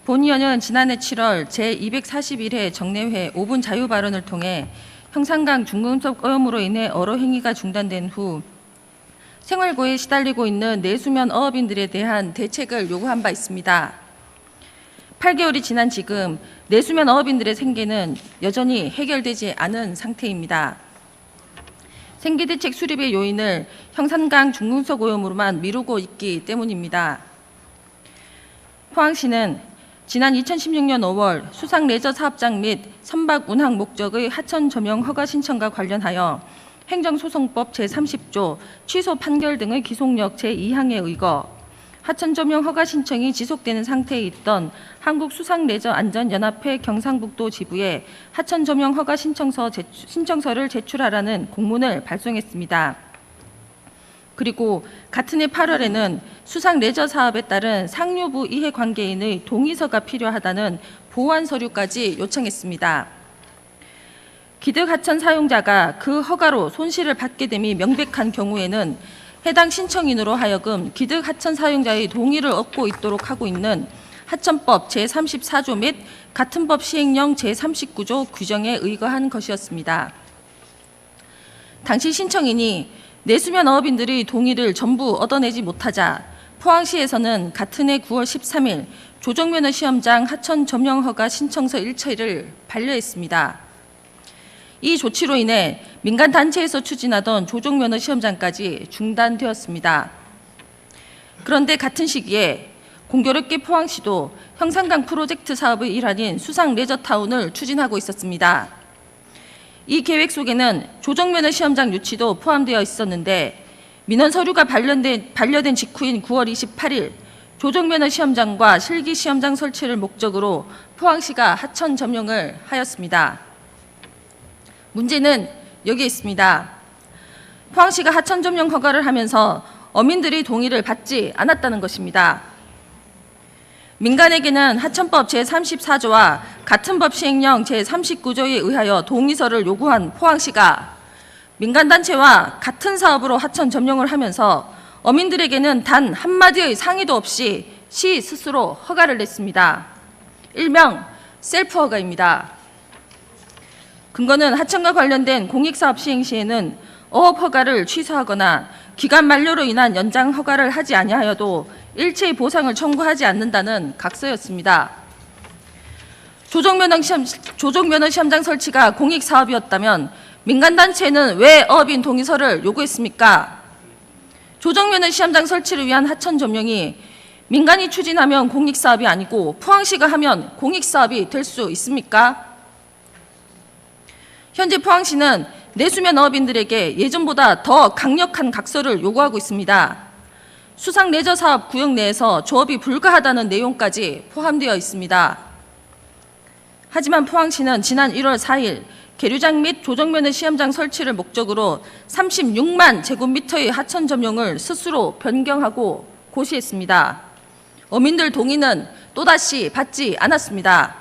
본의원은 지난해 7월 제241회 정례회 5분 자유 발언을 통해 형산강 중금속 오염으로 인해 어로 행위가 중단된 후 생활고에 시달리고 있는 내수면 어업인들에 대한 대책을 요구한 바 있습니다. 8개월이 지난 지금 내수면 어업인들의 생계는 여전히 해결되지 않은 상태입니다. 생계대책 수립의 요인을 형산강 중금속 오염으로만 미루고 있기 때문입니다. 포항시는 지난 2016년 5월 수상레저사업장 및 선박 운항 목적의 하천 조명 허가 신청과 관련하여 행정소송법 제30조 취소 판결 등의 기속력 제2항에 의거 하천 조명 허가 신청이 지속되는 상태에 있던 한국수상레저안전연합회 경상북도 지부에 하천 조명 허가 신청서를 제출하라는 공문을 발송했습니다. 그리고 같은 해 8월에는 수상 레저 사업에 따른 상류부 이해관계인의 동의서가 필요하다는 보완 서류까지 요청했습니다. 기득 하천 사용자가 그 허가로 손실을 받게 됨이 명백한 경우에는 해당 신청인으로 하여금 기득 하천 사용자의 동의를 얻고 있도록 하고 있는 하천법 제34조 및 같은 법 시행령 제39조 규정에 의거한 것이었습니다. 당시 신청인이 내수면 어업인들의 동의를 전부 얻어내지 못하자 포항시에서는 같은 해 9월 13일 조정면허 시험장 하천 점령 허가 신청서 일체를 반려했습니다. 이 조치로 인해 민간단체에서 추진하던 조정면허 시험장까지 중단되었습니다. 그런데 같은 시기에 공교롭게 포항시도 형산강 프로젝트 사업의 일환인 수상 레저타운을 추진하고 있었습니다. 이 계획 속에는 조정면허 시험장 유치도 포함되어 있었는데 민원 서류가 반려된 직후인 9월 28일 조정면허 시험장과 실기 시험장 설치를 목적으로 포항시가 하천 점령을 하였습니다. 문제는 여기에 있습니다. 포항시가 하천 점령 허가를 하면서 어민들의 동의를 받지 않았다는 것입니다. 민간에게는 하천법 제34조와 같은 법 시행령 제39조에 의하여 동의서를 요구한 포항시가 민간단체와 같은 사업으로 하천 점령을 하면서 어민들에게는 단 한마디의 상의도 없이 시 스스로 허가를 냈습니다. 일명 셀프 허가입니다. 근거는 하천과 관련된 공익사업 시행 시에는 어업 허가를 취소하거나 기간 만료로 인한 연장 허가를 하지 아니하여도 일체의 보상을 청구하지 않는다는 각서였습니다. 조정면허 시험장 설치가 공익사업이었다면 민간단체는 왜 어업인 동의서를 요구했습니까? 조정면허 시험장 설치를 위한 하천 점령이 민간이 추진하면 공익사업이 아니고 포항시가 하면 공익사업이 될 수 있습니까? 현재 포항시는 내수면 어업인들에게 예전보다 더 강력한 각서를 요구하고 있습니다. 수상 레저 사업 구역 내에서 조업이 불가하다는 내용까지 포함되어 있습니다. 하지만 포항시는 지난 1월 4일 계류장 및 조정면허 시험장 설치를 목적으로 36만 제곱미터의 하천 점령을 스스로 변경하고 고시했습니다. 어민들 동의는 또다시 받지 않았습니다.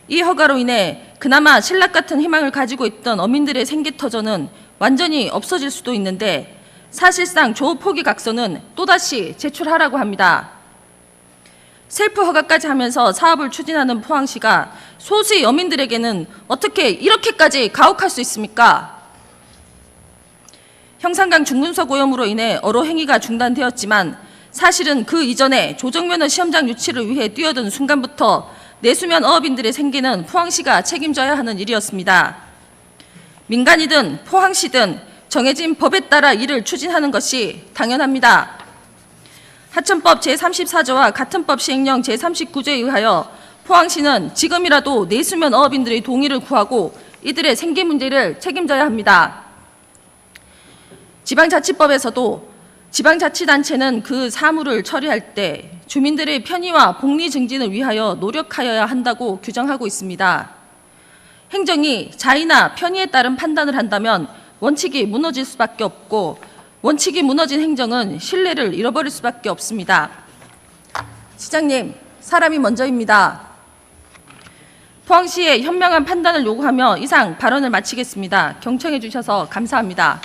이 허가로 인해 그나마 신락 같은 희망을 가지고 있던 어민들의 생계터전은 완전히 없어질 수도 있는데 사실상 조업 포기 각서는 또다시 제출하라고 합니다. 셀프 허가까지 하면서 사업을 추진하는 포항시가 소수의 어민들에게는 어떻게 이렇게까지 가혹할 수 있습니까? 형산강 중금속 오염으로 인해 어로 행위가 중단되었지만 사실은 그 이전에 조정면허 시험장 유치를 위해 뛰어든 순간부터 내수면 어업인들의 생계는 포항시가 책임져야 하는 일이었습니다. 민간이든 포항시든 정해진 법에 따라 이를 추진하는 것이 당연합니다. 하천법 제34조와 같은 법 시행령 제39조에 의하여 포항시는 지금이라도 내수면 어업인들의 동의를 구하고 이들의 생계 문제를 책임져야 합니다. 지방자치법에서도 지방자치단체는 그 사무를 처리할 때 주민들의 편의와 복리 증진을 위하여 노력하여야 한다고 규정하고 있습니다. 행정이 자의나 편의에 따른 판단을 한다면 원칙이 무너질 수밖에 없고 원칙이 무너진 행정은 신뢰를 잃어버릴 수밖에 없습니다. 시장님, 사람이 먼저입니다. 포항시의 현명한 판단을 요구하며 이상 발언을 마치겠습니다. 경청해 주셔서 감사합니다.